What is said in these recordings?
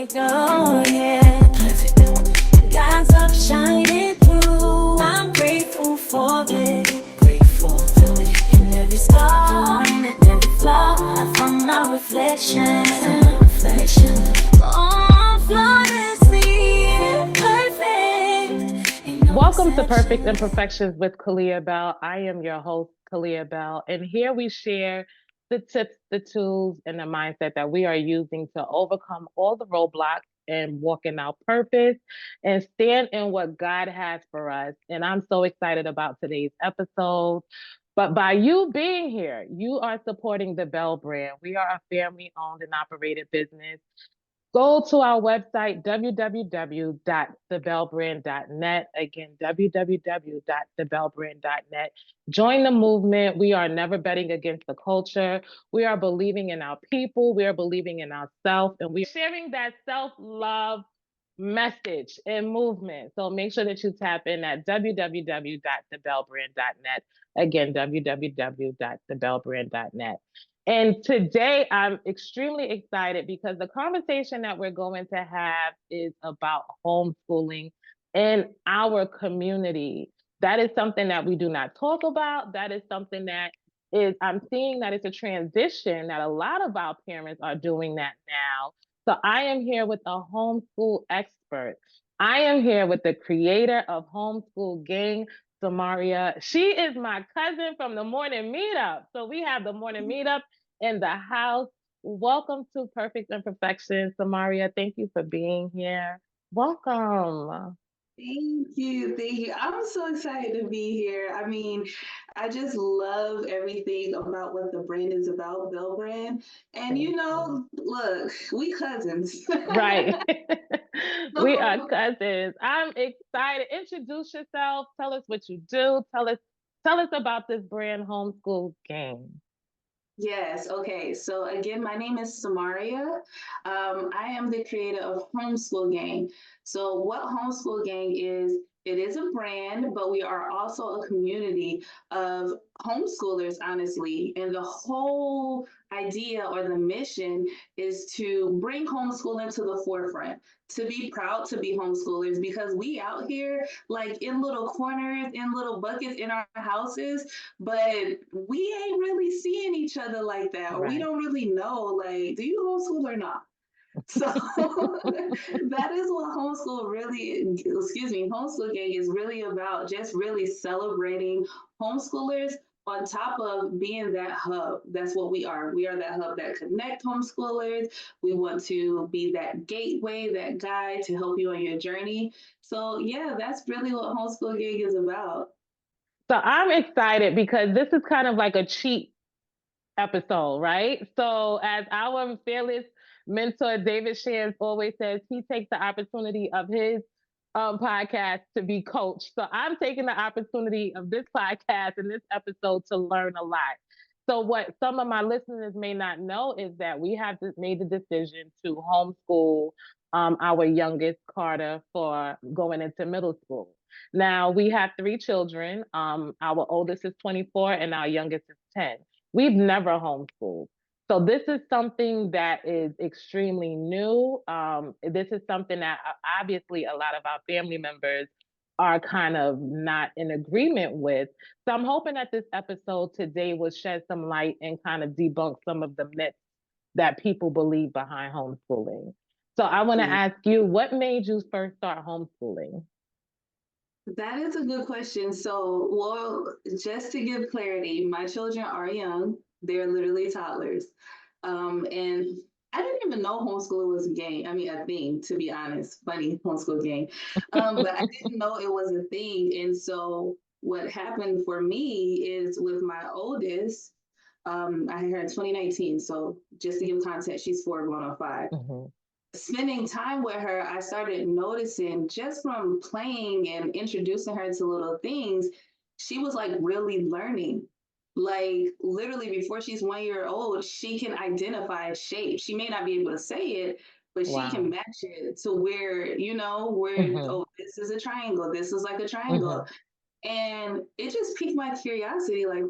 perfect, oh yeah. God's up shining through. I'm grateful for it. Grateful to it. In every star, in every flaw, I found my reflection. Oh, flawlessly perfect. Welcome to Perfect Imperfections with Kalia Bell. I am your host, Kalia Bell, and here we share the tips, the tools, and the mindset that we are using to overcome all the roadblocks and walk in our purpose and stand in what God has for us. And I'm so excited about today's episode. But by you being here, you are supporting the Bell brand. We are a family owned and operated business. Go to our website, www.thebellbrand.net. Again, www.thebellbrand.net. Join the movement. We are never betting against the culture. We are believing in our people. We are believing in ourselves. And we are sharing that self-love message and movement. So make sure that you tap in at www.thebellbrand.net. Again, www.thebellbrand.net. And today I'm extremely excited because the conversation that we're going to have is about homeschooling in our community. That is something that we do not talk about. That is something that I'm seeing that it's a transition that a lot of our parents are doing that now. So I am here with a homeschool expert. I am here with the creator of Homeschoolgang, Semarria. She is my cousin from the morning meetup. So we have the morning meetup in the house. Welcome to Perfect Imperfections, Semarria. Thank you for being here. Welcome. Thank you. Thank you. I'm so excited to be here. I mean, I just love everything about what the brand is about, Bell Brand. And look, we cousins. Right. We are So, cousins. I'm excited. Introduce yourself. Tell us what you do. Tell us about this brand Homeschool Gang. yes, okay. So again, my name is Semarria. I am the creator of Homeschoolgang. So what Homeschoolgang is, it is a brand, but we are also a community of homeschoolers, honestly. And the whole idea or the mission is to bring homeschooling to the forefront, to be proud to be homeschoolers because we out here like in little corners, in little buckets in our houses, but we ain't really seeing each other like that, or we Right. don't really know, like, do you homeschool or not? So that is what Homeschoolgang is really about, just really celebrating homeschoolers on top of being that hub. That's what we are. We are that hub that connect homeschoolers. We want to be that gateway, that guide to help you on your journey. So yeah, that's really what Homeschoolgang is about. So I'm excited because this is kind of like a cheat episode, right? So as our fearless mentor David Shams always says, he takes the opportunity of his podcast to be coached. So I'm taking the opportunity of this podcast and this episode to learn a lot. So what some of my listeners may not know is that we have made the decision to homeschool our youngest Carter for going into middle school. Now we have three children. Our oldest is 24 and our youngest is 10. We've never homeschooled. So this is something that is extremely new. This is something that obviously a lot of our family members are kind of not in agreement with. So I'm hoping that this episode today will shed some light and kind of debunk some of the myths that people believe behind homeschooling. So I want to ask you, what made you first start homeschooling? That is a good question. So, well, just to give clarity, my children are young. They're literally toddlers. And I didn't even know homeschooling was a game. I mean, a thing, to be honest. Funny homeschool game. But I didn't know it was a thing. And so, what happened for me is with my oldest, I had her in 2019. So, just to give context, she's 4 going on 5. Mm-hmm. Spending time with her, I started noticing just from playing and introducing her to little things, she was like really learning. Like literally before she's 1 year old, she can identify shape. She may not be able to say it, but she can Wow. match it to where, Mm-hmm. oh, this is a triangle, this is like a Mm-hmm. triangle. And it just piqued my curiosity, like,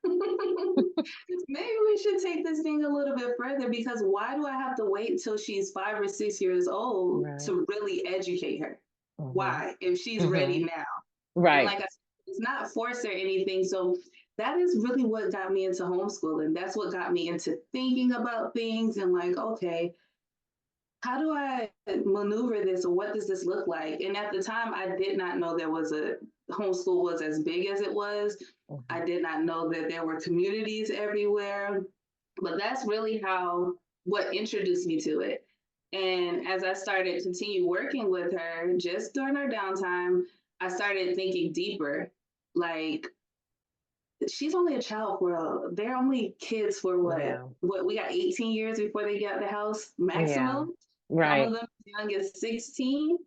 Maybe we should take this thing a little bit further, because why do I have to wait till she's 5 or 6 years old Right. to really educate her? Why? If she's ready now. And Right. like I said, it's not forced or anything. So that is really what got me into homeschooling. That's what got me into thinking about things and like, okay, how do I maneuver this, or what does this look like? And at the time, I did not know there was a homeschool was as big as it was. I did not know that there were communities everywhere. But that's really how what introduced me to it. And as I started continue working with her, just during our downtime, I started thinking deeper. Like, she's only a child for they're only kids for Yeah. what we got 18 years before they get out the house Yeah. maximum. Some Right. of them as young as 16.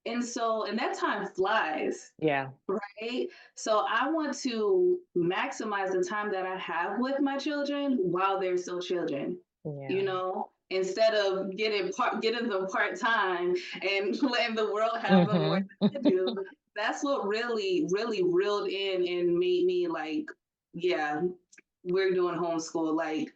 And so, and that time flies, Yeah. right? So I want to maximize the time that I have with my children while they're still children, you Yeah. know, instead of getting them part-time and letting the world have them more than I do. That's what really, really reeled in and made me like, yeah, we're doing homeschool. Like,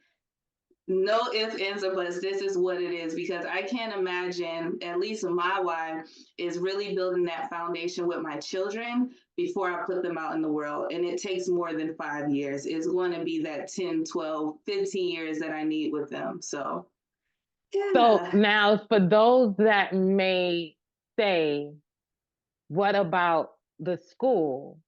no ifs, ands, or buts. This is what it is, because I can't imagine, at least my why, is really building that foundation with my children before I put them out in the world. And it takes more than 5 years. It's going to be that 10, 12, 15 years that I need with them. So, So yeah. now, for those that may say, what about the school?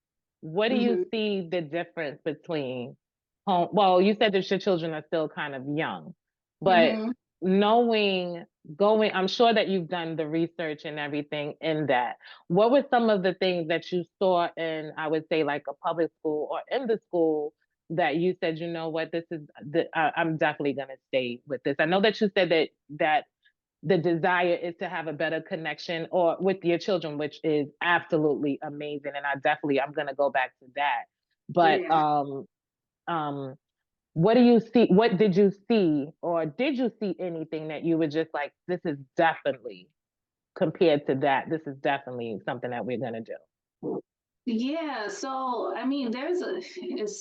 What do you Mm-hmm. see the difference between home? Well, you said that your children are still kind of young, but Mm-hmm. knowing, going, I'm sure that you've done the research and everything in that. What were some of the things that you saw in, I would say, like a public school or in the school that you said, you know what, this is I'm definitely gonna stay with this. I know that you said that the desire is to have a better connection or with your children, which is absolutely amazing. And I'm gonna go back to that. But Yeah. um what do you see? What did you see, or did you see anything that you were just like, this is definitely, compared to that, this is definitely something that we're gonna do? Yeah, so I mean, there's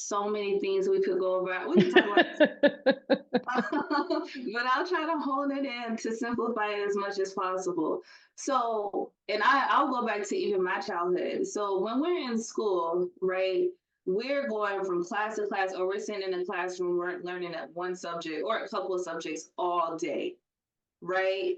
so many things we could go over. We could talk about but I'll try to hone it in to simplify it as much as possible. So, and I'll go back to even my childhood. So, when we're in school, right, we're going from class to class, or we're sitting in a classroom, we're learning at one subject or a couple of subjects all day, right?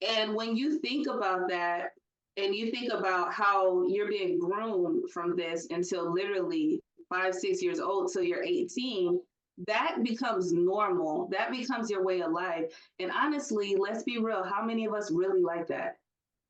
And when you think about that, and you think about how you're being groomed from this until literally 5, 6 years old till you're 18, that becomes normal. That becomes your way of life. And honestly, let's be real, how many of us really like that?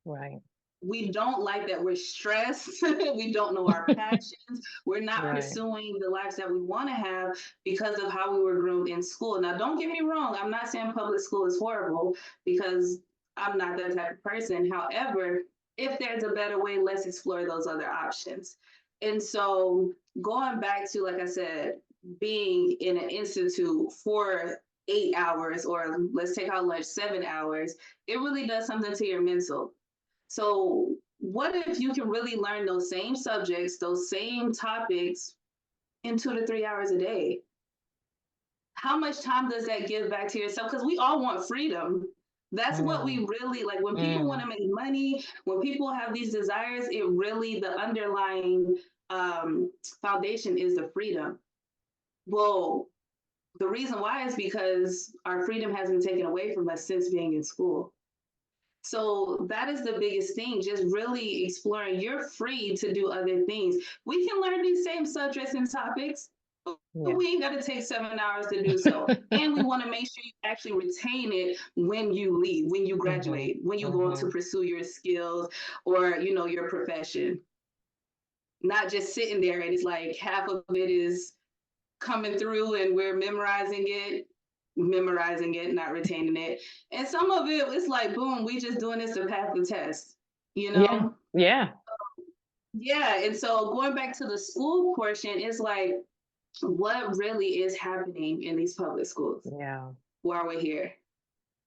Right. We don't like that. We're stressed. We don't know our passions. We're not Right. pursuing the lives that we want to have because of how we were groomed in school. Now, don't get me wrong. I'm not saying public school is horrible, because I'm not that type of person. However, if there's a better way, let's explore those other options. And so, going back to, like I said, being in an institute for 8 hours, or let's take out lunch 7 hours, it really does something to your mental. So, what if you can really learn those same subjects, those same topics in 2 to 3 hours a day? How much time does that give back to yourself? Because we all want freedom. That's what we really like. When people want to make money, when people have these desires, it really, the underlying foundation is the freedom. Well, the reason why is because our freedom has been taken away from us since being in school. So that is the biggest thing, just really exploring. You're free to do other things. We can learn these same subjects and topics, but Yeah. we ain't got to take 7 hours to do so. And we want to make sure you actually retain it when you leave, when you graduate, when you go to pursue your skills or, your profession. Not just sitting there and it's like half of it is coming through and we're memorizing it, not retaining it. And some of it, it's like, boom, we just doing this to pass the test, you Yeah. know? Yeah. Yeah. And so going back to the school portion, it's like, what really is happening in these public schools Yeah. while we're here?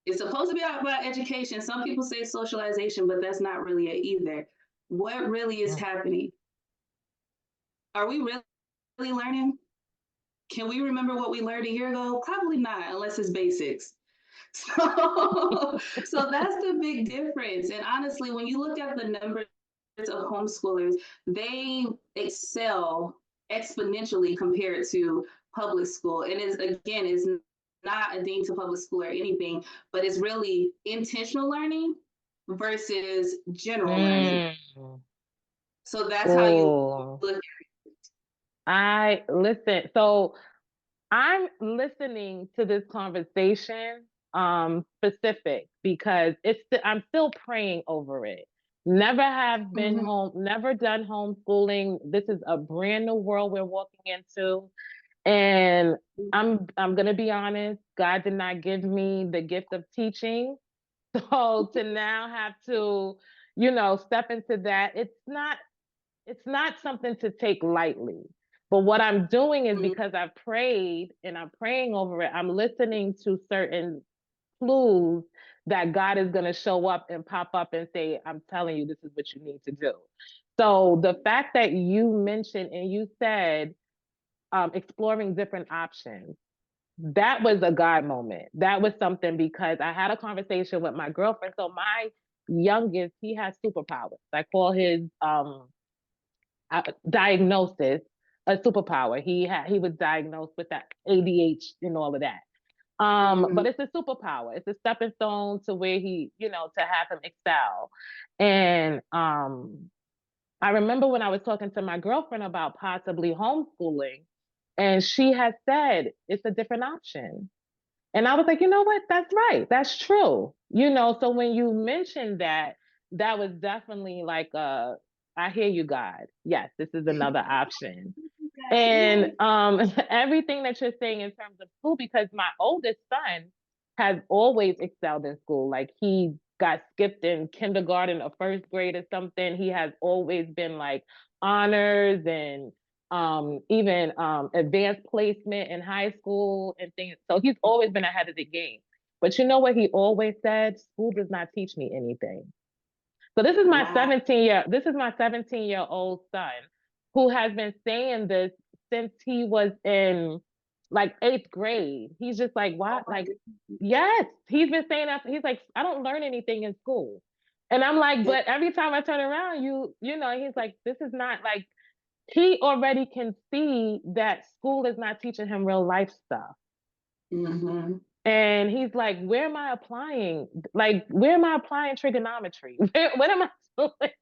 It's supposed to be about education. Some people say socialization, but that's not really it either. What really is happening? Are we really learning? Can we remember what we learned a year ago? Probably not, unless it's basics. So that's the big difference. And honestly, when you look at the numbers of homeschoolers, they excel exponentially compared to public school. And is not a ding to public school or anything, but it's really intentional learning versus general learning. Mm. So that's how you Oh, look. I listen. So I'm listening to this conversation specific because I'm still praying over it. Never have been Mhm. home, never done homeschooling. This is a brand new world we're walking into. And I'm gonna be honest, God did not give me the gift of teaching. So to now have to, step into that, it's not something to take lightly. But what I'm doing is Mhm. because I've prayed and I'm praying over it, I'm listening to certain clues that God is going to show up and pop up and say, I'm telling you, this is what you need to do. So the fact that you mentioned and you said exploring different options, that was a God moment. That was something because I had a conversation with my girlfriend. So my youngest, he has superpowers. I call his diagnosis a superpower. He was diagnosed with that ADHD and all of that. Mhm. But it's a superpower. It's a stepping stone to where to have him excel. And I remember when I was talking to my girlfriend about possibly homeschooling, and she had said it's a different option. And I was like, you know what? That's right. That's true. So when you mentioned that, that was definitely like I hear you, God. Yes, this is another option. And Yeah. everything that you're saying in terms of school, because my oldest son has always excelled in school. Like he got skipped in kindergarten or first grade or something. He has always been like honors and even advanced placement in high school and things. So he's always been ahead of the game. But you know what he always said? School does not teach me anything. So Wow. this is my 17-year-old son who has been saying this since he was in like 8th grade. He's just like, Oh what? my Like, goodness. yes, he's been saying that. He's like, I don't learn anything in school. And I'm like, Yeah. but every time I turn around, he's like, this is not like he already can see that school is not teaching him real life stuff. Mhm. And he's like, where am I applying? Like, where am I applying trigonometry? What am I doing?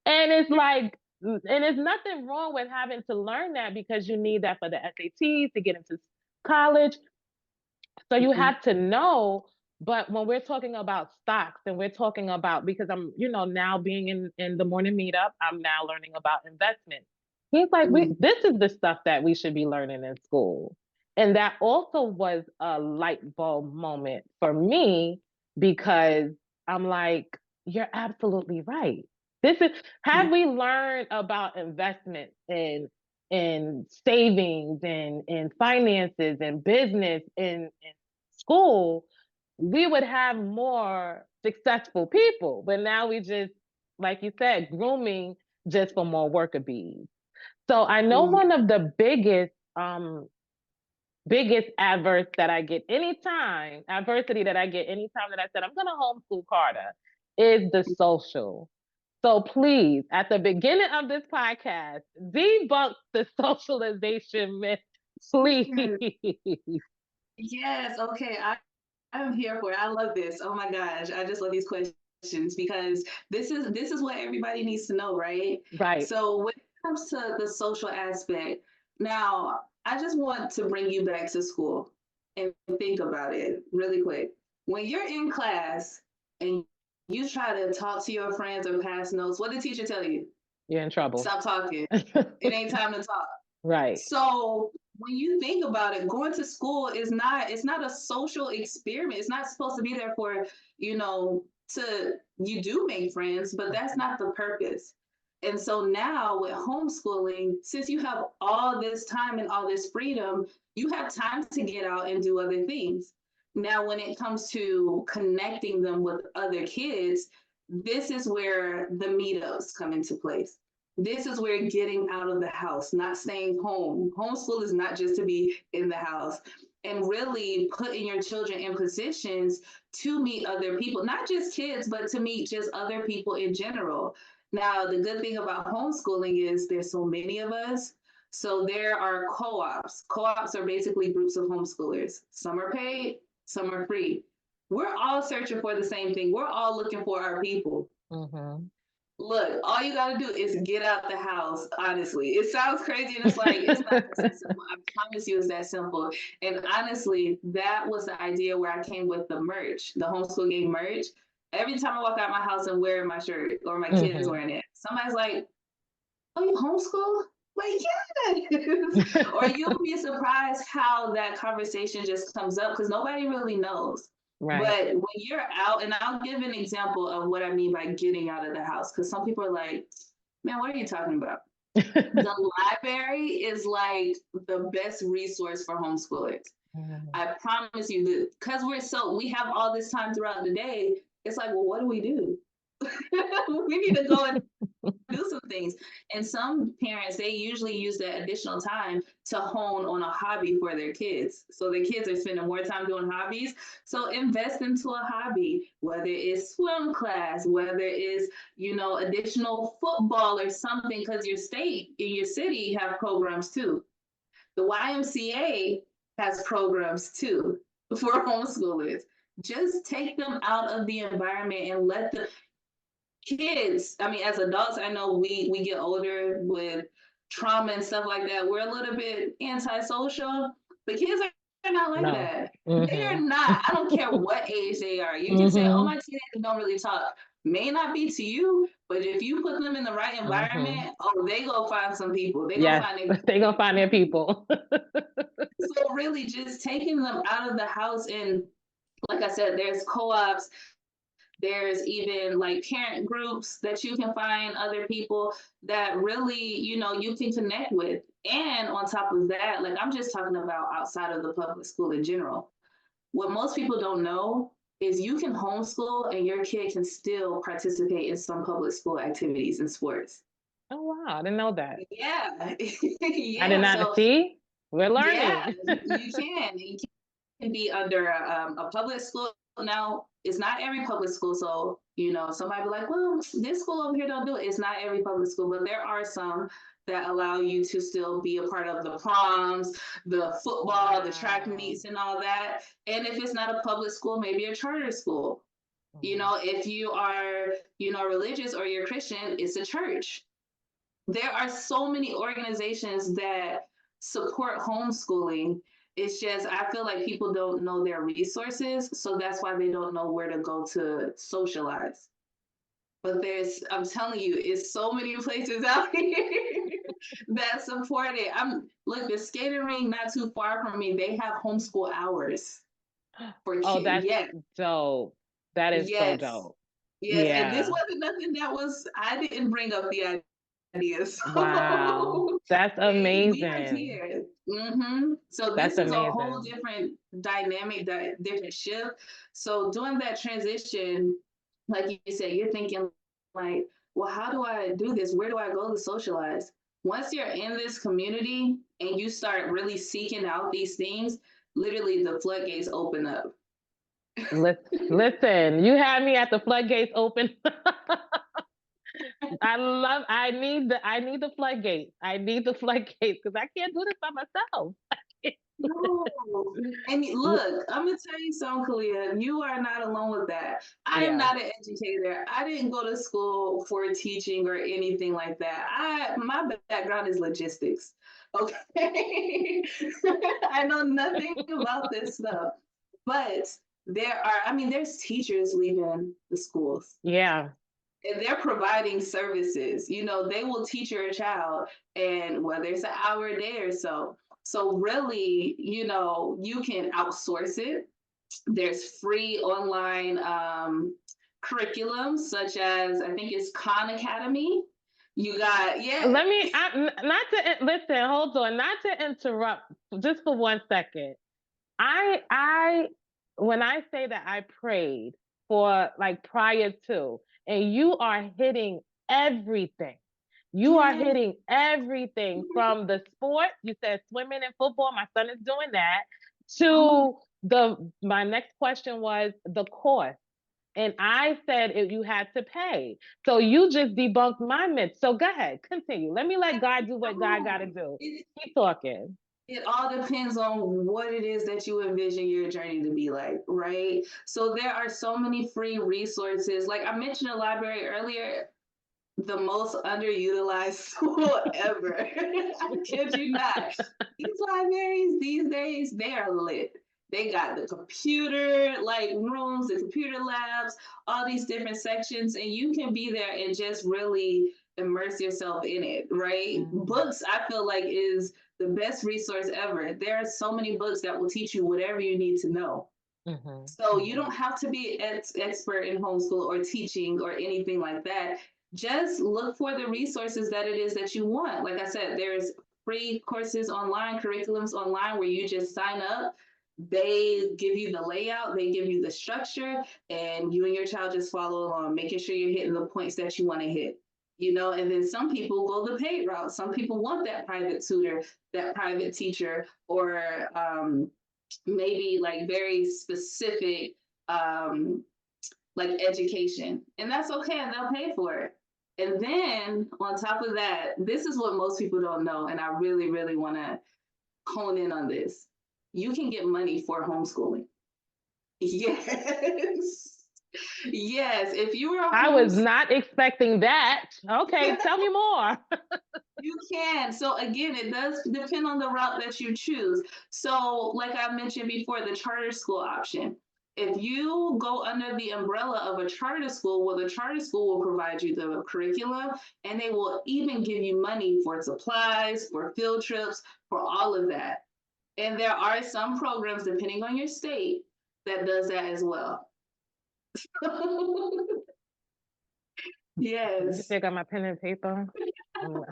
And it's like, and there's nothing wrong with having to learn that because you need that for the SATs to get into college. So you Mhm. have to know. But when we're talking about stocks and we're talking about, because I'm, now being in the morning meetup, I'm now learning about investment. He's like, Mhm. this is the stuff that we should be learning in school. And that also was a light bulb moment for me because I'm like, you're absolutely right. This is, Mhm. had we learned about investment and savings and finances and business in school, we would have more successful people. But now we just, like you said, grooming just for more worker bees. So I know Mhm. one of the biggest adversity that I get anytime that I said I'm gonna homeschool Carter is the social. So please, at the beginning of this podcast, debunk the socialization myth, please. Yes. Okay. I'm here for it. I love this. Oh my gosh. I just love these questions because this is what everybody needs to know, right? Right. So when it comes to the social aspect, now I just want to bring you back to school and think about it really quick. When you're in class and you try to talk to your friends or pass notes, what did the teacher tell you? You're in trouble. Stop talking. It ain't time to talk. Right. So when you think about it, going to school is not, it's not a social experiment. It's not supposed to be there for, to you do make friends, but that's not the purpose. And so now with homeschooling, since you have all this time and all this freedom, you have time to get out and do other things. Now, when it comes to connecting them with other kids, this is where the meetups come into place. This is where getting out of the house, not staying home. Homeschool is not just to be in the house, and really putting your children in positions to meet other people, not just kids, but to meet just other people in general. Now, the good thing about homeschooling is there's so many of us. So there are co-ops. Co-ops are basically groups of homeschoolers. Some are paid, some are free. We're all searching for the same thing. We're all looking for our people. Mm-hmm. Look, all you gotta do is get out the house. Honestly, it sounds crazy, and it's like it's not that simple. I promise you, it's that simple. And honestly, that was the idea where I came with the merch, the Homeschoolgang merch. Every time I walk out my house and wearing my shirt, or my kids Mm-hmm. wearing it, somebody's like, "Oh, you homeschool?" Like, yes. Or you'll be surprised how that conversation just comes up because nobody really knows. Right. But when you're out, and I'll give an example of what I mean by getting out of the house, because some people are like, man, what are you talking about? The library is like the best resource for homeschoolers. I promise you that because we have all this time throughout the day, it's like, well, what do we do? We need to go and do some things. And some parents, they usually use that additional time to hone on a hobby for their kids. So the kids are spending more time doing hobbies. So invest into a hobby, whether it's swim class, whether it's, additional football or something, because your state in your city have programs too. The YMCA has programs too for homeschoolers. Just take them out of the environment and let them, kids, I mean, as adults, I know we get older with trauma and stuff like that. We're a little bit antisocial, but kids are not like No. that. They are Mm-hmm. not. I don't care what age they are. You can say, oh, Mm-hmm. my teenagers don't really talk. May not be to you, but if you put them in the right Mm-hmm. environment, oh, they go find some people. They go Yes, find they gonna find their people. so really just taking them out of the house. And like I said, there's co-ops, there's even like parent groups that you can find other people that really, you can connect with. And on top of that, like I'm just talking about outside of the public school in general. What most people don't know is you can homeschool and your kid can still participate in some public school activities and sports. Oh wow, I didn't know that. Yeah. I did Yeah. not So, see. We're yeah, learning. you can. You can be under a public school. Now, it's not every public school. So, somebody be like, well, this school over here don't do it. It's not every public school, but there are some that allow you to still be a part of the proms, the football, the track Wow. meets, and all that. And if it's not a public school, maybe a charter school. If you are, religious or you're Christian, it's a church. There are so many organizations that support homeschooling. It's just, I feel like people don't know their resources. So that's why they don't know where to go to socialize. But I'm telling you, it's so many places out here that support it. Look, the skating ring not too far from me, they have homeschool hours for Oh, kids. that's Yes, dope. That is so yes, dope. yes. And this Yeah. wasn't nothing I didn't bring up the idea. Wow. So That's we are amazing. here. So That's this is a whole amazing. different dynamic, different shift. So doing that transition, like you said, you're thinking like, well, how do I do this? Where do I go to socialize? Once you're in this community and you start really seeking out these things, literally the floodgates open up. Listen, you had me at the floodgates open. I need the floodgates. I need the floodgates because I can't do this by myself. No. And look, I'm gonna tell you something, Kalia. You are not alone with that. I am Yeah. not an educator. I didn't go to school for teaching or anything like that. My background is logistics. Okay. I know nothing about this stuff. But there's teachers leaving the schools Yeah. and they're providing services. They will teach your child, and whether it's an hour a day or so. So really, you can outsource it. There's free online curriculum, such as I think it's Khan Academy. You got, yeah. Not to listen, hold on, not to interrupt just for 1 second. I when I say that I prayed for like prior to, and you are hitting everything. You are hitting everything from the sport. You said swimming and football. My son is doing that. To my next question was the course. And I said you had to pay. So you just debunked my myth. So go ahead, continue. Let me let God do what God got to do. Keep talking. It all depends on what it is that you envision your journey to be like, right? So there are so many free resources. Like I mentioned a library earlier, the most underutilized tool ever. I kid you not. These libraries these days, they are lit. They got the computer like rooms, the computer labs, all these different sections, and you can be there and just really immerse yourself in it, right? Books, I feel like, is the best resource ever. There are so many books that will teach you whatever you need to know. So you don't have to be an expert in homeschool or teaching or anything like that. Just look for the resources that it is that you want. Like I said, there's free courses online, curriculums online where you just sign up. They give you the layout, they give you the structure, and you and your child just follow along, making sure you're hitting the points that you want to hit. You know, and then some people go the paid route. Some people want that private tutor, that private teacher, or maybe like very specific like education, and that's okay, and they'll pay for it. And then on top of that, this is what most people don't know, and I really really want to hone in on this. You can get money for homeschooling. Yes. Yes, if you are I was not expecting that. Okay, tell me more. You can. So again, it does depend on the route that you choose. So like I mentioned before, the charter school option. If you go under the umbrella of a charter school, well, the charter school will provide you the curriculum, and they will even give you money for supplies, for field trips, for all of that. And there are some programs, depending on your state, that does that as well. Yes. You think I got my pen and paper? I love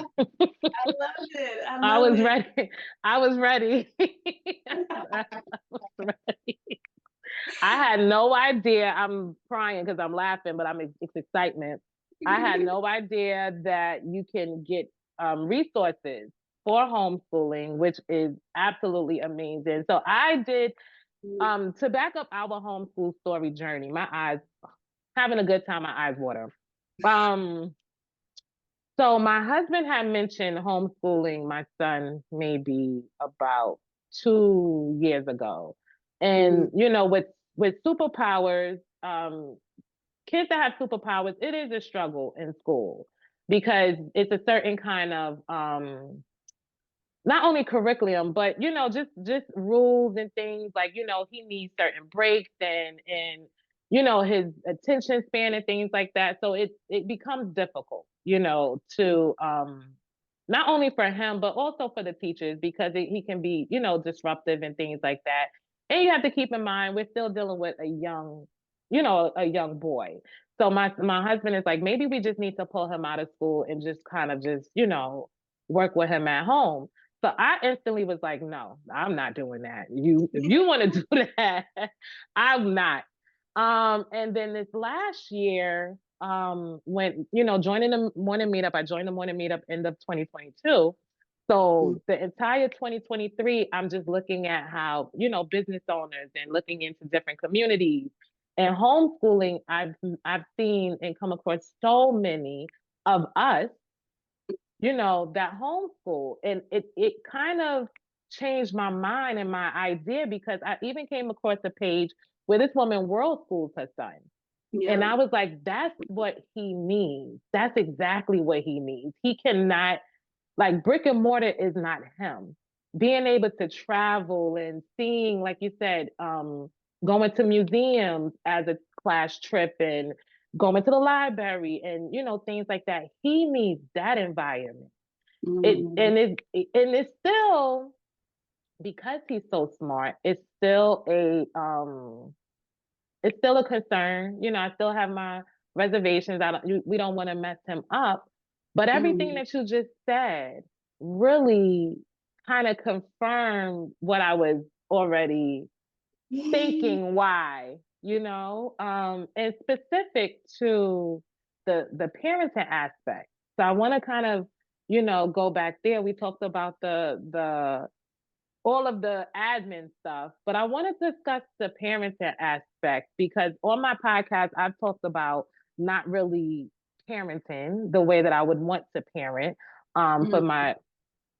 it. I was ready. I was ready. I was ready. I had no idea. I'm crying because I'm laughing, but it's excitement. I had no idea that you can get resources for homeschooling, which is absolutely amazing. So I did to back up our homeschool story journey. My eyes having a good time. My eyes water. So my husband had mentioned homeschooling my son maybe about 2 years ago. And you know, with superpowers, kids that have superpowers, it is a struggle in school because it's a certain kind of not only curriculum, but you know, just rules and things like, you know, he needs certain breaks and you know, his attention span and things like that. So it becomes difficult, you know, to not only for him but also for the teachers because he can be, you know, disruptive and things like that. And you have to keep in mind we're still dealing with a young, you know, a young boy. So my husband is like, maybe we just need to pull him out of school and just kind of just, you know, work with him at home. So I instantly was like, no, I'm not doing that. If you want to do that, I'm not. And then this last year, when, you know, joining the morning meetup, I joined the morning meetup end of 2022. So the entire 2023, I'm just looking at how, you know, business owners and looking into different communities and homeschooling. I've seen and come across so many of us, you know, that homeschool. And it kind of changed my mind and my idea because I even came across a page where this woman world schools her son. Yeah. And I was like, that's what he needs. That's exactly what he needs. He cannot, like, brick and mortar is not him. Being able to travel and seeing, like you said, going to museums as a class trip and going to the library and, you know, things like that. He needs that environment. It's still, because he's so smart, it's still a concern. You know, I still have my reservations. We don't want to mess him up. But everything that you just said really kind of confirmed what I was already thinking why, you know, and specific to the parenting aspect. So I want to kind of, go back there. We talked about the all of the admin stuff, but I want to discuss the parenting aspect because on my podcast, I've talked about not really parenting the way that I would want to parent for my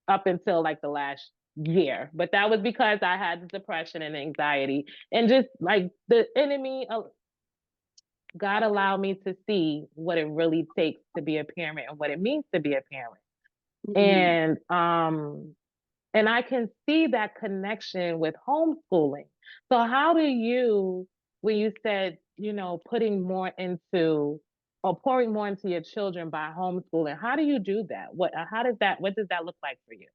up until like the last year. But that was because I had depression and anxiety and just like the enemy of God allowed me to see what it really takes to be a parent and what it means to be a parent. And I can see that connection with homeschooling. So how do you, when you said, putting more into or pouring more into your children by homeschooling, how do you do that? What does that look like for you?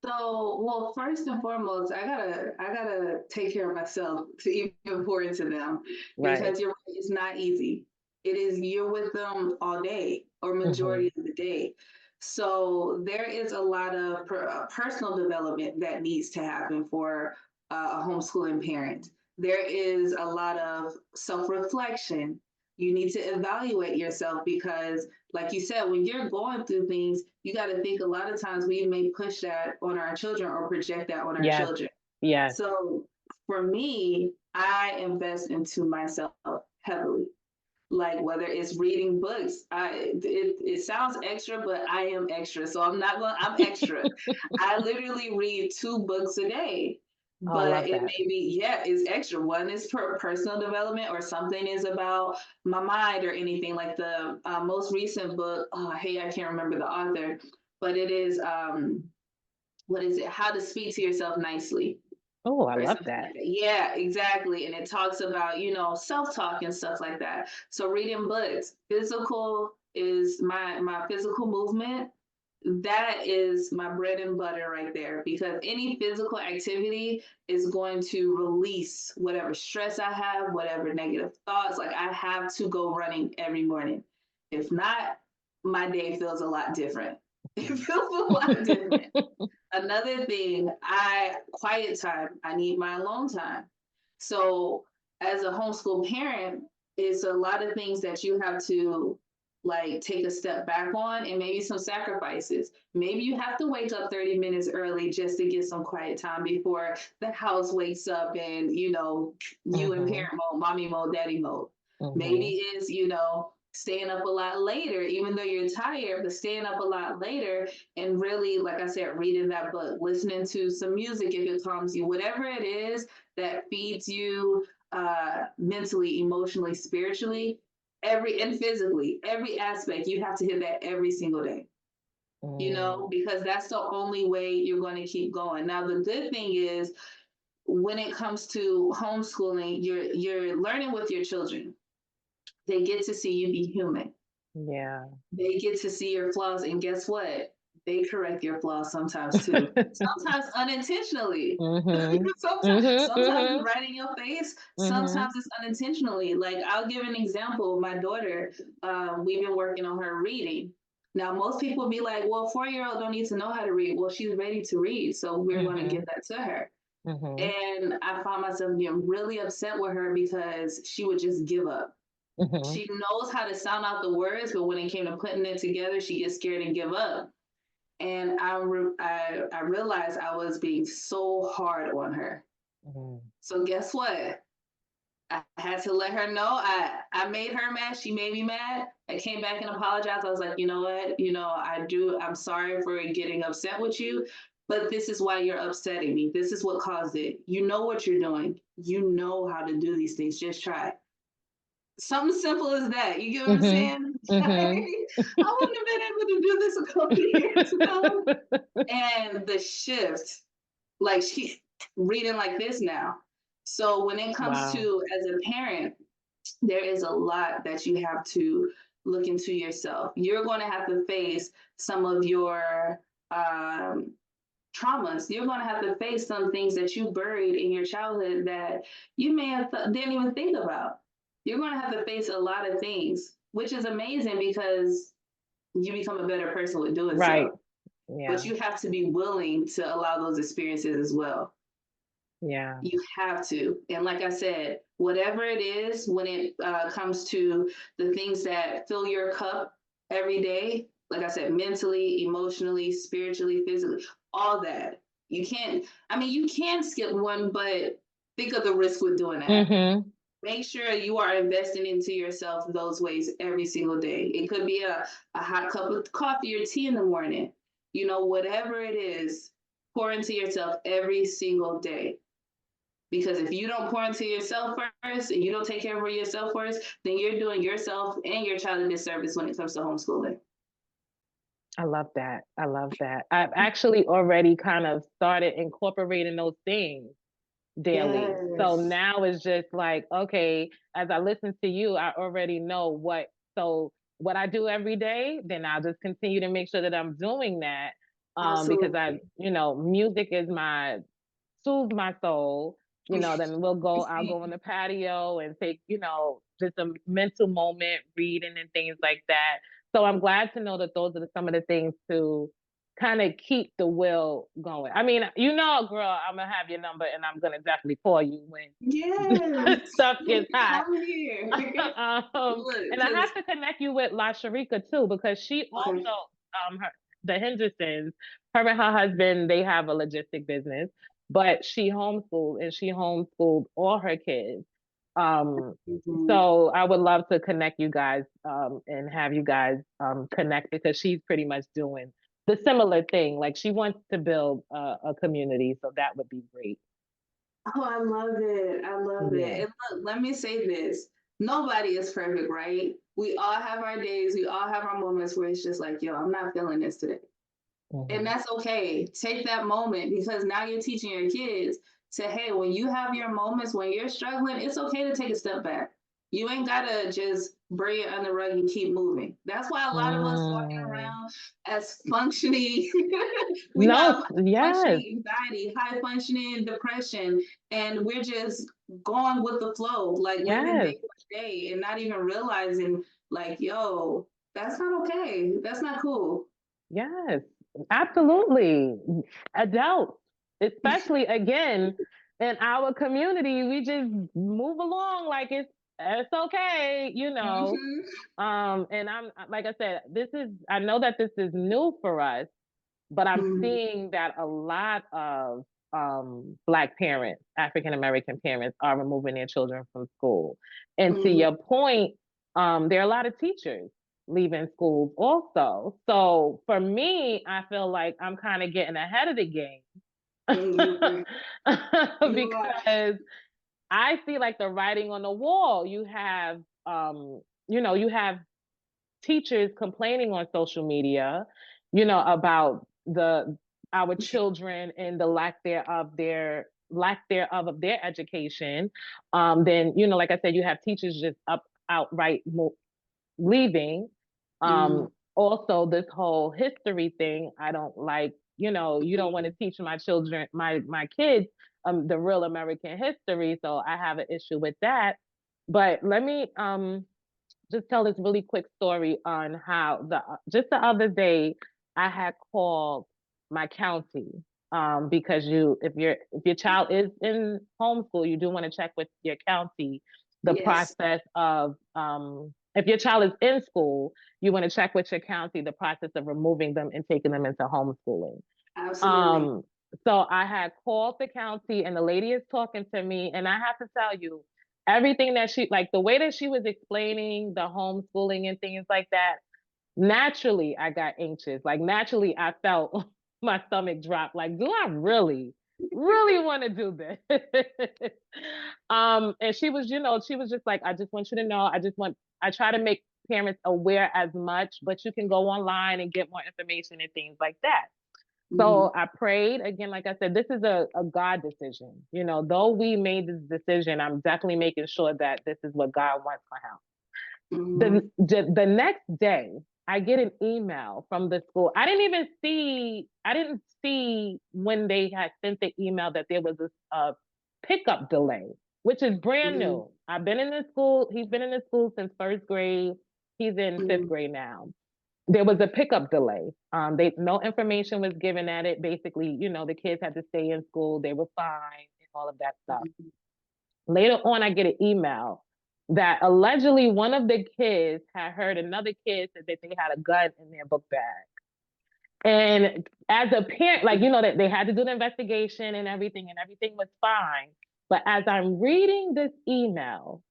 So, well, first and foremost, I gotta take care of myself to even pour into them Right. because you're right, it's not easy. It is you're with them all day or majority of the day. So there is a lot of personal development that needs to happen for a homeschooling parent. There is a lot of self-reflection. You need to evaluate yourself because, like you said, when you're going through things, you got to think a lot of times we may push that on our children or project that on our Yes. children. Yes. So for me, I invest into myself heavily. Like whether it's reading books, it sounds extra, but I am extra. So I'm extra. I literally read 2 books a day. Oh, I But love it that. may be, yeah, it's extra. One is for personal development, or something is about my mind or anything. Like the most recent book, hey, I can't remember the author, but it is, what is it? How to Speak to Yourself Nicely Oh, I or love something that. like that. Yeah, exactly. And it talks about, self-talk and stuff like that. So reading books, physical is my physical movement. That is my bread and butter right there because any physical activity is going to release whatever stress I have, whatever negative thoughts. Like I have to go running every morning. If not, my day feels a lot different. It feels a lot different. Another thing, quiet time. I need my alone time. So as a homeschool parent, it's a lot of things that you have to like take a step back on and maybe some sacrifices. Maybe you have to wake up 30 minutes early just to get some quiet time before the house wakes up and you in parent mode, mommy mode, daddy mode. Maybe it's, staying up a lot later, even though you're tired, but staying up a lot later and really, like I said, reading that book, listening to some music if it calms you, whatever it is that feeds you mentally, emotionally, spiritually, and physically, every aspect, you have to hit that every single day. Because that's the only way you're going to keep going. Now, the good thing is when it comes to homeschooling, you're learning with your children. They get to see you be human. Yeah. They get to see your flaws, and guess what? They correct your flaws sometimes too. Sometimes unintentionally. Sometimes it's right in your face. Sometimes it's unintentionally. Like I'll give an example. My daughter, we've been working on her reading. Now, most people will be like, well, 4-year-old don't need to know how to read. Well, she's ready to read, so we're going to give that to her. And I found myself getting really upset with her because she would just give up. She knows how to sound out the words, but when it came to putting it together, she gets scared and give up. And I realized I was being so hard on her. So guess what? I had to let her know. I made her mad. She made me mad. I came back and apologized. I was like, you know what? I'm sorry for getting upset with you, but this is why you're upsetting me. This is what caused it. You know what you're doing. You know how to do these things. Just try. Something simple as that. You get what I'm saying? I wouldn't have been able to do this a couple years ago. And the shift, like she's reading like this now. So when it comes to as a parent, there is a lot that you have to look into yourself. You're going to have to face some of your traumas. You're going to have to face some things that you buried in your childhood that you may have didn't even think about. You're going to have to face a lot of things, which is amazing because you become a better person with doing so. Yeah. But you have to be willing to allow those experiences as well. Yeah. You have to. And like I said, whatever it is, when it comes to the things that fill your cup, every day. Like I said, mentally, emotionally, spiritually, physically, all that. You can't, I mean, you can skip one, but think of the risk with doing that. Mm-hmm. Make sure you are investing into yourself those ways every single day. It could be a hot cup of coffee or tea in the morning. Whatever it is, pour into yourself every single day. Because if you don't pour into yourself first and you don't take care of yourself first, then you're doing yourself and your child a disservice when it comes to homeschooling. I love that. I love that. I've actually already kind of started incorporating those things daily. So Yes. now it's just like, okay, as I listen to you, I already know what I do every day, then I'll just continue to make sure that I'm doing that. Because Absolutely. music is soothes my soul. Then I'll go on the patio and take, just a mental moment, reading and things like that. So I'm glad to know that those are some of the things to kind of keep the will going. I mean, girl, I'm gonna have your number and I'm gonna definitely call you when Yes. stuff gets hot. I'm here. Look, And I because have to connect you with La Sharika too, because she okay. also, the Hendersons, her and her husband, they have a logistic business, but she homeschooled and she homeschooled all her kids. Um, Mhm. so I would love to connect you guys, and have you guys, connect, because she's pretty much doing the similar thing. Like, she wants to build a community, so that would be great. Oh, I love it. I love Yeah. it. And look, let me say this. Nobody is perfect, right? We all have our days. We all have our moments where it's just like, yo, I'm not feeling this today. And Mhm. that's okay. Take that moment, because now you're teaching your kids to, hey, when you have your moments, when you're struggling, it's okay to take a step back. You ain't gotta just bury it under the rug and keep moving. That's why a lot of us walking Mm. around as functioning, we No, have yes, functioning anxiety, high functioning depression, and we're just going with the flow, like living yes, day by day and not even realizing, like, yo, that's not okay. That's not cool. yes, absolutely. Adults, especially again in our community, we just move along like it's okay. Mm-hmm. And I'm, like I said, I know that this is new for us, but I'm Mm-hmm. seeing that a lot of Black parents, African American parents, are removing their children from school. And to Mm-hmm. your point, there are a lot of teachers leaving schools also. So for me, I feel like I'm kind of getting ahead of the game You are. You are. because I see like the writing on the wall. You have teachers complaining on social media, about the our children and the lack thereof of their education. Then, like I said, you have teachers just outright leaving. Mm-hmm. Also, this whole history thing, I don't like. You don't want to teach my children, my kids, the real American history. So I have an issue with that. But let me just tell this really quick story on how just the other day I had called my county, because if your child is in homeschool, you do want to check with your county the Yes, process of, if your child is in school, you want to check with your county the process of removing them and taking them into homeschooling. absolutely. um, so I had called the county and the lady is talking to me, and I have to tell you, everything that like the way that she was explaining the homeschooling and things like that, naturally I got anxious. Like, naturally I felt my stomach drop. Like, do I really want to do this? And she was just like, I just want you to know, I try to make parents aware as much, but you can go online and get more information and things like that. Mm-hmm. So I prayed again. Like I said, this is a God decision. Though we made this decision, I'm definitely making sure that this is what God wants for him. Mm-hmm. The next day, I get an email from the school. I didn't see when they had sent the email that there was a pickup delay, which is brand Mm-hmm. new. I've been in the school. He's been in the school since first grade. He's in fifth Mm-hmm. grade now. There was a pickup delay. They No information was given at it. Basically, the kids had to stay in school. They were fine and all of that stuff. Later on, I get an email. that allegedly one of the kids had heard another kid said that they had a gun in their book bag. And as a parent, like, that they had to do the investigation and everything was fine. But as I'm reading this email,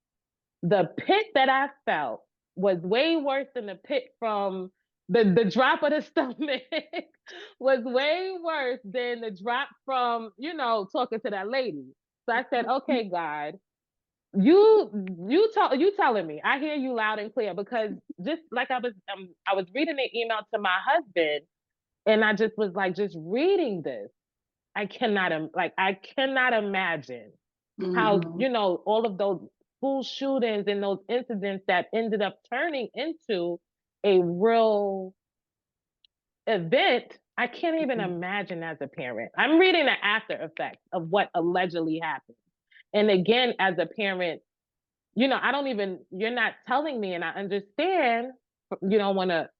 the pit that I felt was way worse than the pit from the drop of the stomach was way worse than the drop from, talking to that lady. So I said, okay, God, you telling me. I hear you loud and clear, because just like I was reading the email to my husband, and I just was like, just reading this, I cannot imagine how, Mm-hmm. all of those school shootings and those incidents that ended up turning into a real event. I can't even imagine as a parent. I'm reading the after effects of what allegedly happened. And again, as a parent, I don't even, you're not telling me, and I understand you don't want to,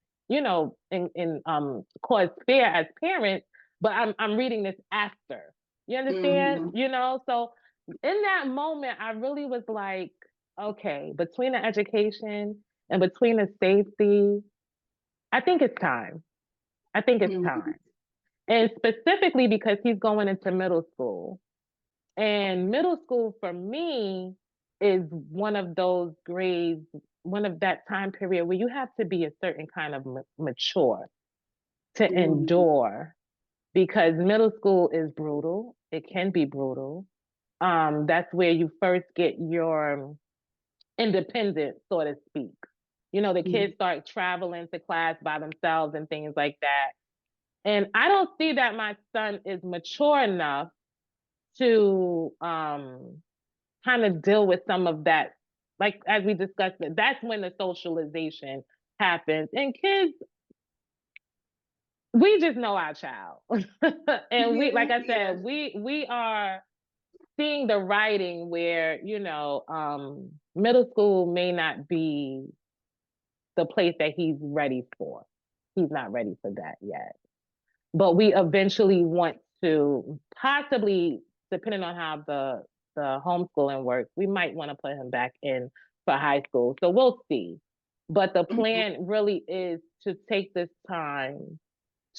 cause fear as parents, but I'm reading this after. You understand? Mm-hmm. So in that moment, I really was like, okay, between the education and between the safety, I think it's time. I think it's Mm-hmm. time. And specifically because he's going into middle school. And middle school for me is one of those grades, one of that time period where you have to be a certain kind of mature to Mm-hmm. endure, because middle school is brutal. It can be brutal. That's where you first get your independence, so to speak. The kids start traveling to class by themselves and things like that. And I don't see that my son is mature enough to kind of deal with some of that. Like, as we discussed, that's when the socialization happens. And kids, we just know our child. And we, Yeah, like I yeah. said, we are seeing the writing where, middle school may not be the place that he's ready for. He's not ready for that yet. But we eventually want to possibly, depending on how the homeschooling works, we might want to put him back in for high school. So we'll see. But the plan really is to take this time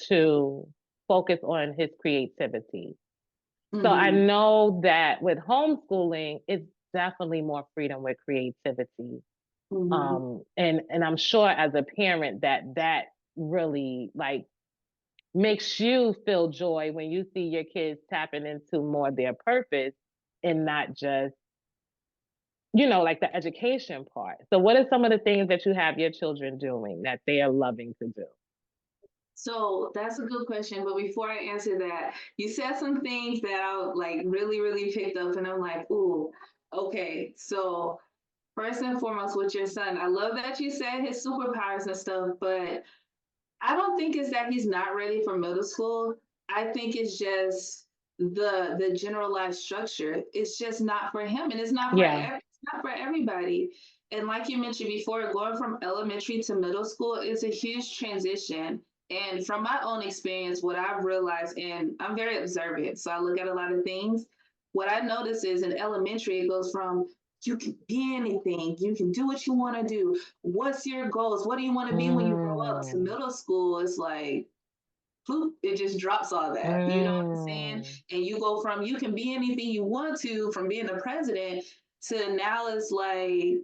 to focus on his creativity. So I Mm-hmm. know that with homeschooling, it's definitely more freedom with creativity. Mm-hmm. And I'm sure as a parent that really, like, makes you feel joy when you see your kids tapping into more of their purpose and not just, like the education part. So what are some of the things that you have your children doing that they are loving to do? So that's a good question. But before I answer that, you said some things that I like really, really picked up, and I'm like, ooh, okay. So first and foremost, with your son, I love that you said his superpowers and stuff, but I don't think it's that he's not ready for middle school. I think it's just the generalized structure. It's just not for him, and Yeah. it's not for everybody. And like you mentioned before, going from elementary to middle school is a huge transition. And from my own experience, what I've realized, and I'm very observant, so I look at a lot of things. What I notice is in elementary, it goes from you can be anything, you can do what you want to do, what's your goals, what do you want to be when you grow up, to Mm, middle school it's like poof, it just drops all that, you know what I'm saying? mm. And you go from you can be anything you want to, from being the president, to now it's like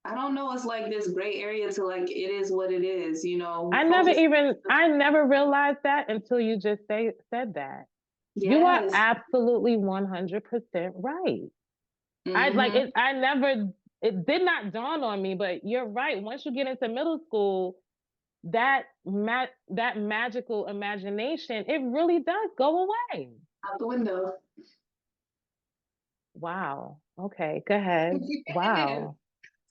I don't know, it's like this gray area to like it is what it is, focus. I never realized that until you just said that. You are Yes. absolutely 100% right. Mm-hmm. It did not dawn on me, but you're right. Once you get into middle school, that magical imagination, it really does go away. Out the window. Wow. Okay, go ahead. Wow.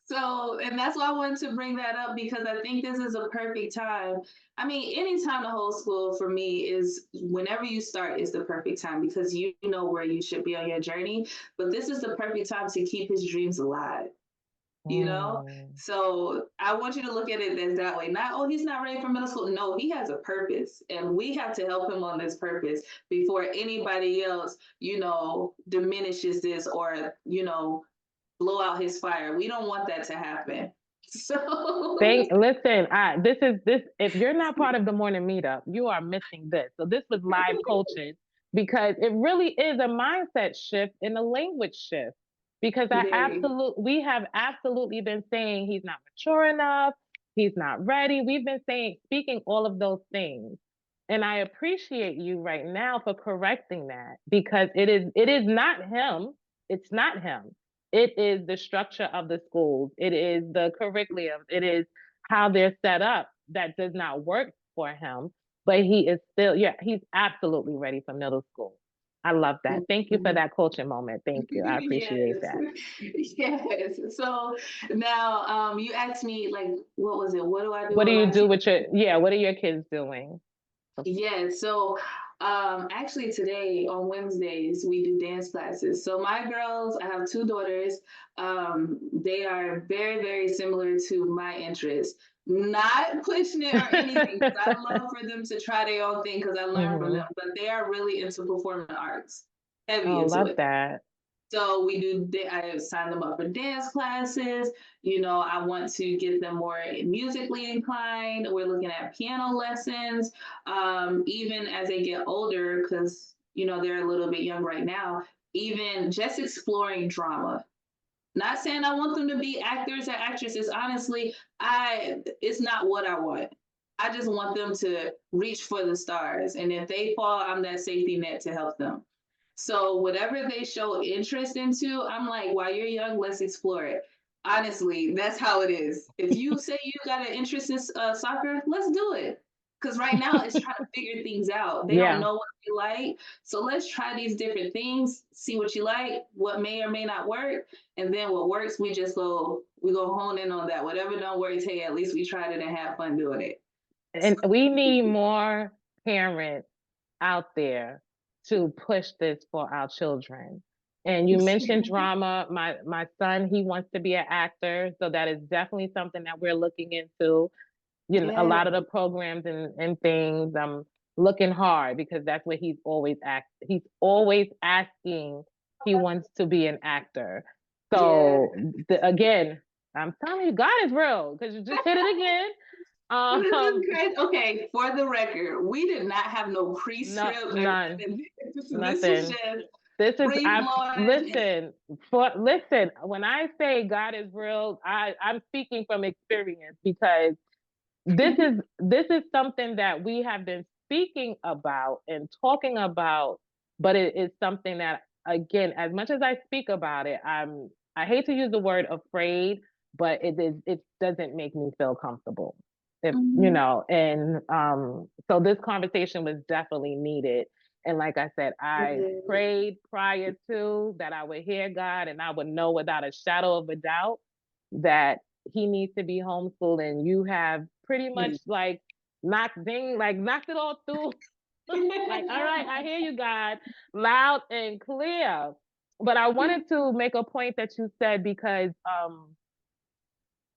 So, and that's why I wanted to bring that up because I think this is a perfect time. I mean, any time to homeschool for me is whenever you start is the perfect time because you know where you should be on your journey. But this is the perfect time to keep his dreams alive, you know? Mm. So I want you to look at it as that way. Not, oh, he's not ready for middle school. No, he has a purpose and we have to help him on this purpose before anybody else, diminishes this or, blow out his fire. We don't want that to happen. So Listen, this if you're not part of the morning meetup, you are missing this. So this was live coaching because it really is a mindset shift and a language shift. Because very. we have absolutely been saying he's not mature enough, he's not ready. We've been speaking all of those things. And I appreciate you right now for correcting that because it is not him. It's not him. It is the structure of the schools. It is the curriculum. It is how they're set up that does not work for him. But he is still, yeah, he's absolutely ready for middle school. I love that. Thank you for that coaching moment. Thank you. I appreciate Yes, that. yes. So now, you asked me like, what was it? What do I do What do with you my do team? with what are your kids doing? Yeah, so actually today on Wednesdays we do dance classes. So my girls, I have two daughters. They are very, very similar to my interests. Not pushing it or anything, 'cause I love for them to try their own thing because I learn from them. Hmm. But they are really into performing arts, heavy Oh, into love it. that. So I sign them up for dance classes. I want to get them more musically inclined. We're looking at piano lessons, even as they get older, because they're a little bit young right now. Even just exploring drama. Not saying I want them to be actors or actresses. Honestly, it's not what I want. I just want them to reach for the stars, and if they fall, I'm that safety net to help them. So whatever they show interest into, I'm like, while you're young, let's explore it. Honestly, that's how it is. If you say you got an interest in soccer, let's do it. Because right now it's trying to figure things out. They don't Yeah. know what they like. So let's try these different things, see what you like, what may or may not work. And then what works, we go hone in on that. Whatever don't work, hey, at least we tried it and had fun doing it. And we need more parents out there to push this for our children. And you mentioned drama. My son, he wants to be an actor, so that is definitely something that we're looking into. A Yeah, lot of the programs and things. I'm looking hard because that's what he's always asked. He's always asking. He wants to be an actor. yeah. So again, I'm telling you, God is real because you just hit it again. This is Um, great. Okay, for the record, we did not have no no, pre-script or none, nothing. This was nothing. just This is free I flowing. listen when I say God is real, I'm speaking from experience because this is something that we have been speaking about and talking about, but it is something that again, as much as I speak about it, I hate to use the word afraid, but it doesn't make me feel comfortable. If Mhm. and so this conversation was definitely needed. And like I said, I Yeah. prayed prior to that I would hear God and I would know without a shadow of a doubt that he needs to be homeschooled and you have pretty much knocked it all through. Like, all right, I hear you, God, loud and clear. But I wanted to make a point that you said because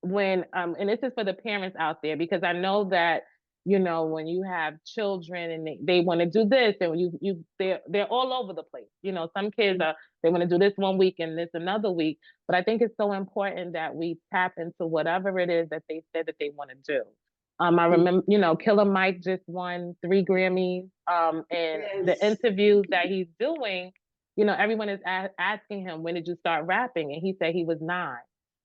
when and this is for the parents out there because I know that when you have children and they want to do this and they're all over the place. Some kids are they want to do this one week and this another week, but I think it's so important that we tap into whatever it is that they said that they want to do. I remember, Killer Mike just won 3 Grammys. And the Yes. interviews that he's doing, everyone is asking him, when did you start rapping? And he said he was 9.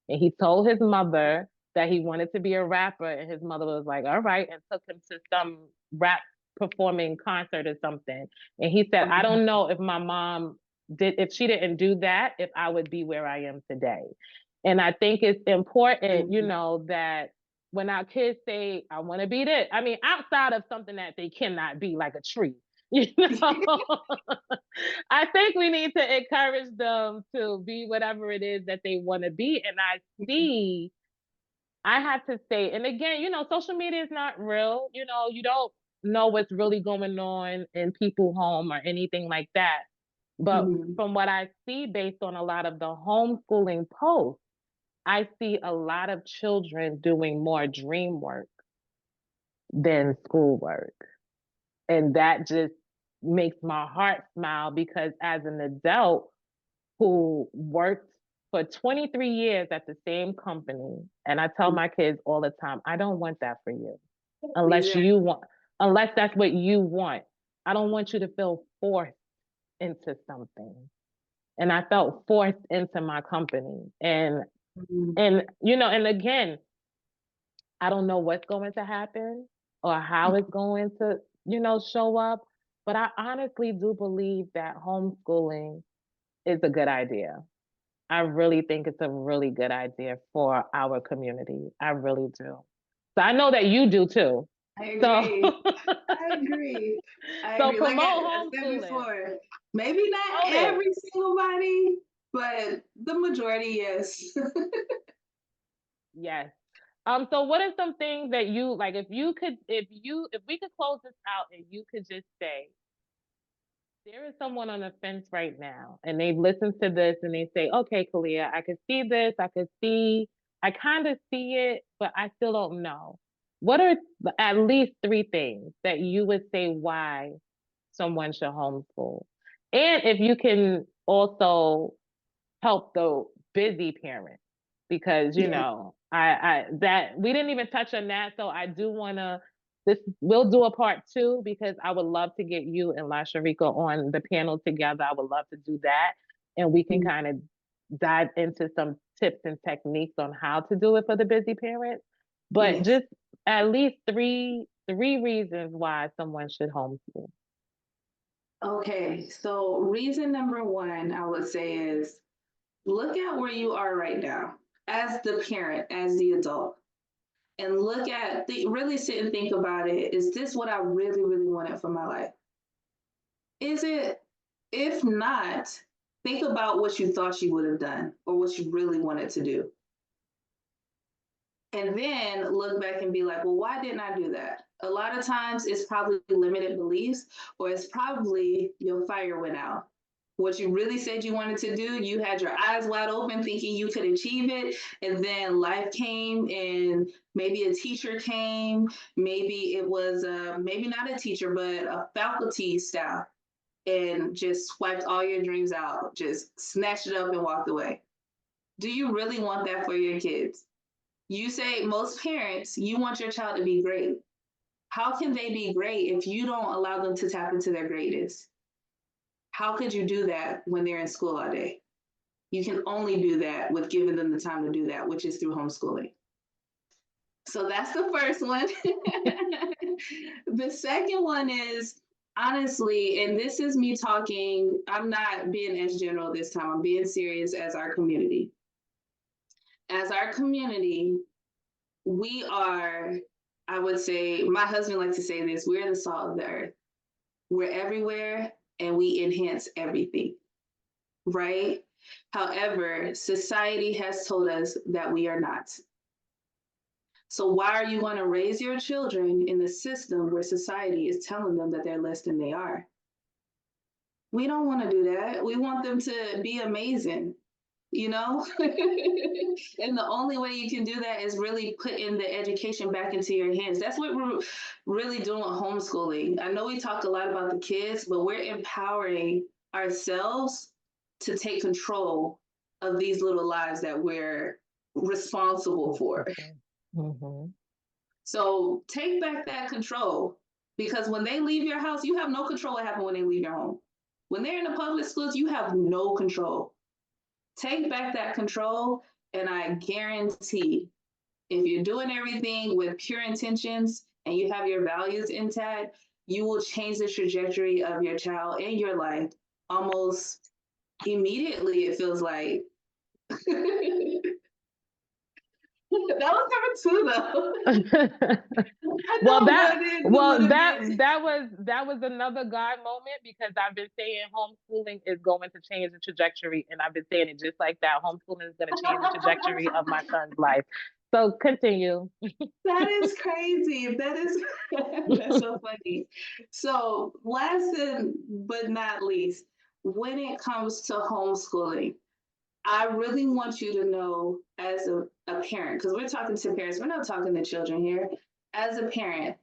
And he told his mother that he wanted to be a rapper, and his mother was like, all right, and took him to some rap performing concert or something. And he said, I don't know if my mom if she didn't do that, if I would be where I am today. And I think it's important, that when our kids say, I want to be this, I mean, outside of something that they cannot be like a tree, you know, I think we need to encourage them to be whatever it is that they want to be. And I have to say, and again, social media is not real. You don't know what's really going on in people's home or anything like that. But Mhm. from what I see based on a lot of the homeschooling posts, I see a lot of children doing more dream work than schoolwork. And that just makes my heart smile because as an adult who worked for 23 years at the same company. And I tell my kids all the time, I don't want that for you. Unless that's what you want. I don't want you to feel forced into something. And I felt forced into my company. And and again, I don't know what's going to happen or how it's going to, show up. But I honestly do believe that homeschooling is a good idea. I really think it's a really good idea for our community. I really do. So I know that you do too. I So agree. I agree. I so agree. Like I promote said homeschooling. before, maybe not Promote it. every single body, but the majority, yes. Yes. So what are some things that you like if we could close this out and you could just say, there is someone on the fence right now and they've listened to this and they say, okay, Kalia, I can see this, I kind of see it, but I still don't know. What are at least three things that you would say why someone should homeschool? And if you can also help the busy parent, because Yeah. I that we didn't even touch on that. So I do wanna we'll do a part two because I would love to get you and La Sharika on the panel together. I would love to do that. And we can kind of dive into some tips and techniques on how to do it for the busy parent. But Yes. just at least three reasons why someone should homeschool. Okay. So reason number one, I would say is look at where you are right now as the parent, as the adult, and look at really sit and think about it. Is this what I really, really wanted for my life? Is it? If not, think about what you thought you would have done or what you really wanted to do. And then look back and be like, well, why didn't I do that? A lot of times it's probably limited beliefs, or it's probably your fire went out. What you really said you wanted to do, you had your eyes wide open thinking you could achieve it. And then life came and maybe a teacher came, maybe it was maybe not a teacher, but a faculty staff and just swiped all your dreams out, just snatched it up and walked away. Do you really want that for your kids? You say, most parents, you want your child to be great. How can they be great if you don't allow them to tap into their greatness? How could you do that when they're in school all day? You can only do that with giving them the time to do that, which is through homeschooling. So that's the first one. The second one is honestly, and this is me talking, I'm not being as general this time, I'm being serious as our community. As our community, we are, I would say, my husband likes to say this, we're the salt of the earth. We're everywhere and we enhance everything, right? However, society has told us that we are not. So why are you going to raise your children in the system where society is telling them that they're less than they are? We don't want to do that. We want them to be amazing, you know? And the only way you can do that is really putting the education back into your hands. That's what we're really doing with homeschooling. I know we talk a lot about the kids, but we're empowering ourselves to take control of these little lives that we're responsible for. Mm-hmm. So take back that control, because when they leave your house, you have no control what happens when they leave your home. When they're in the public schools, you have no control. Take back that control, and I guarantee if you're doing everything with pure intentions and you have your values intact, you will change the trajectory of your child and your life almost immediately, it feels like. That was number two, though. That was another God moment, because I've been saying homeschooling is going to change the trajectory, and I've been saying it just like that. Homeschooling is going to change the trajectory of my son's life. So continue. That is crazy. That's so funny. So last but not least, when it comes to homeschooling, I really want you to know as a parent, because we're talking to parents, we're not talking to children here. As a parent,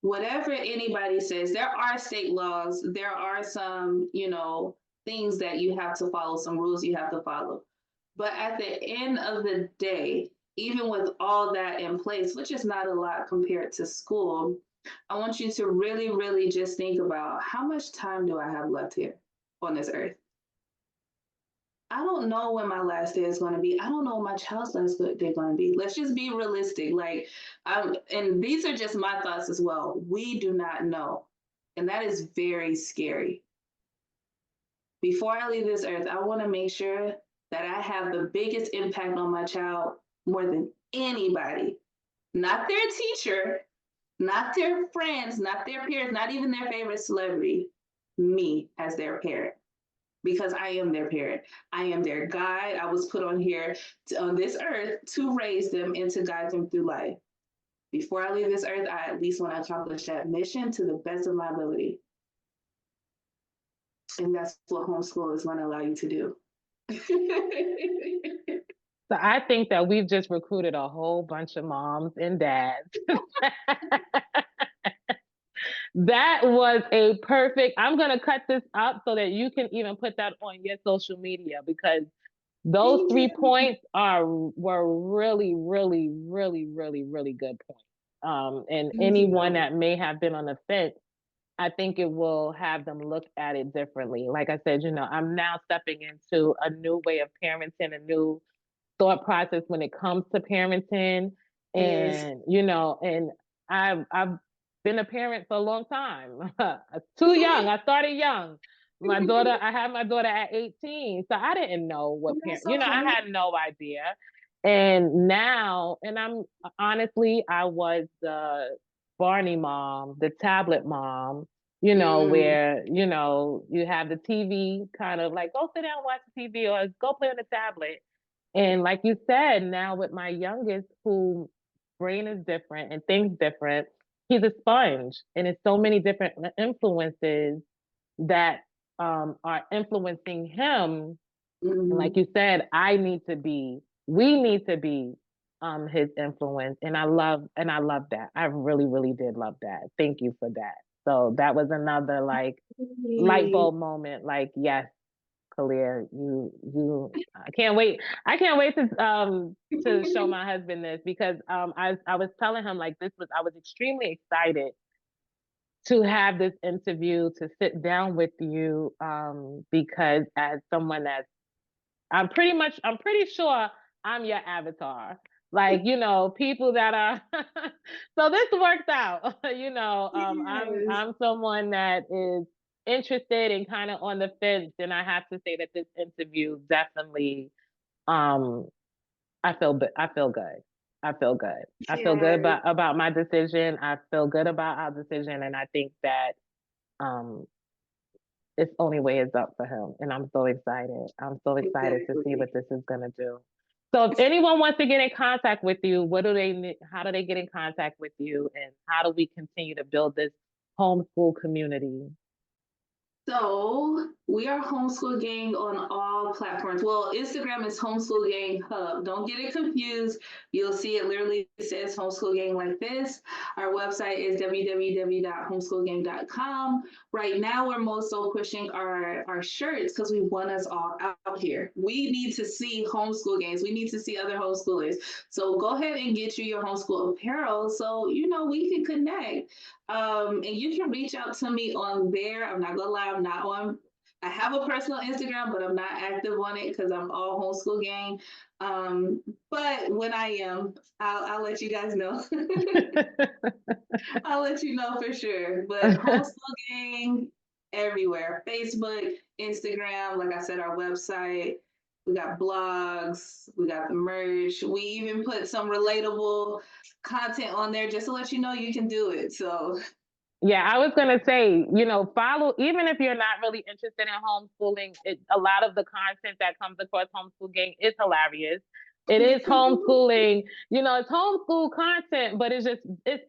whatever anybody says, there are state laws, there are some, things that you have to follow, some rules you have to follow. But at the end of the day, even with all that in place, which is not a lot compared to school, I want you to really, really just think about how much time do I have left here on this earth? I don't know when my last day is going to be. I don't know when my child's last day going to be. Let's just be realistic. Like, and these are just my thoughts as well. We do not know. And that is very scary. Before I leave this earth, I want to make sure that I have the biggest impact on my child more than anybody. Not their teacher, not their friends, not their peers, not even their favorite celebrity. Me as their parent. Because I am their parent. I am their guide. I was put on here on this earth to raise them and to guide them through life. Before I leave this earth, I at least want to accomplish that mission to the best of my ability. And that's what homeschool is going to allow you to do. So I think that we've just recruited a whole bunch of moms and dads. That was a perfect. I'm going to cut this up so that you can even put that on your social media, because those 3 points were really, really, really, really, really good points. And anyone that may have been on the fence, I think it will have them look at it differently. Like I said, I'm now stepping into a new way of parenting, a new thought process when it comes to parenting. Yes. And, and I've been a parent for a long time. Too young. I started young. I had my daughter at 18. So I didn't know what That's I okay. had no idea. And now, and I'm honestly, I was the Barney mom, the tablet mom, where, you have the TV kind of like, go sit down and watch the TV or go play on the tablet. And like you said, now with my youngest, who brain is different and things different, he's a sponge, and it's so many different influences that are influencing him. And like you said, we need to be his influence. And I love that. I really, really did love that. Thank you for that. So that was another like light bulb moment. Like, yes, Kalia, I can't wait. I can't wait to show my husband this, because I was telling him like I was extremely excited to have this interview, to sit down with you, because as someone that's I'm pretty sure I'm your avatar. Like, people that are so this works out. Yes. I'm someone that is interested and kind of on the fence. And I have to say that this interview definitely um I feel good. I feel good. I feel good Yes. about my decision. I feel good about our decision. And I think that um it's only way is up for him. And I'm so excited. I'm so excited to see Exactly. what this is going to do. So if anyone wants to get in contact with you, how do they get in contact with you, and how do we continue to build this homeschool community? So we are Homeschool Gang on all platforms. Well, Instagram is Homeschoolganghub. Don't get it confused. You'll see it literally says Homeschool Gang like this. Our website is www.homeschoolgang.com. Right now, we're most so pushing our shirts because we want us all out here. We need to see homeschool games. We need to see other homeschoolers. So go ahead and get you your homeschool apparel so we can connect. And you can reach out to me on there. I'm not gonna lie, I'm not on. I have a personal Instagram, but I'm not active on it because I'm all homeschool gang. But when I am, I'll let you guys know. I'll let you know for sure. But homeschool gang everywhere: Facebook, Instagram. Like I said, our website. We got blogs. We got the merch. We even put some relatable content on there just to let you know you can do it. So Yeah, I was gonna say, follow, even if you're not really interested in homeschooling, a lot of the content that comes across Homeschool Gang is hilarious. It is homeschooling, it's homeschool content, but it's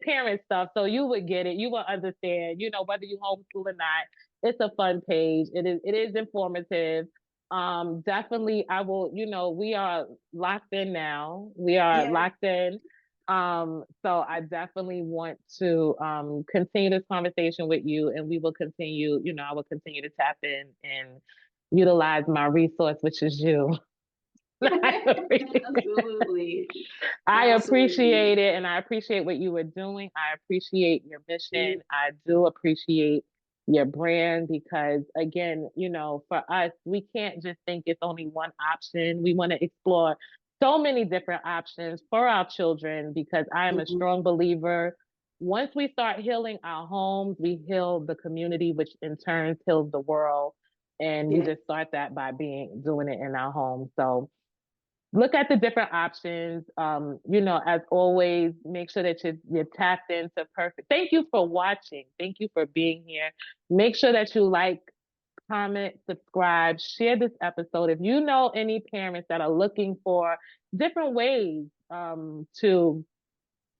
parent stuff. So you would get it, you will understand, whether you homeschool or not. It's a fun page. It is informative. Definitely I will, we are locked in now. We are yeah, locked in. So I definitely want to continue this conversation with you, and we will continue, I will continue to tap in and utilize my resource, which is you. Absolutely. I Absolutely. appreciate it, and I appreciate what you were doing. I appreciate your mission. I do appreciate your brand because, again, for us, we can't just think it's only one option. We want to explore so many different options for our children because I am a Mhm. strong believer. Once we start healing our homes, we heal the community, which in turn heals the world. And we Yeah. just start that by doing it in our homes. So look at the different options. As always, make sure that you're tapped into perfect. Thank you for watching. Thank you for being here. Make sure that you like, comment, subscribe, share this episode. If you know any parents that are looking for different ways to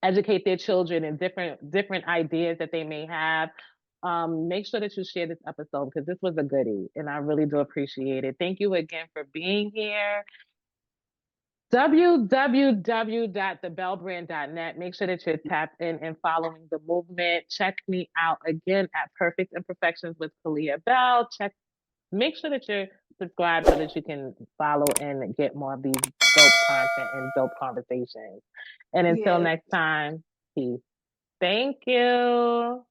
educate their children and different ideas that they may have, make sure that you share this episode because this was a goodie and I really do appreciate it. Thank you again for being here. www.thebellbrand.net. Make sure that you're tapped in and following the movement. Check me out again at Perfect Imperfections with Kalia Bell. Make sure that you're subscribed so that you can follow and get more of these dope content and dope conversations. And until Yes. next time, peace. Thank you.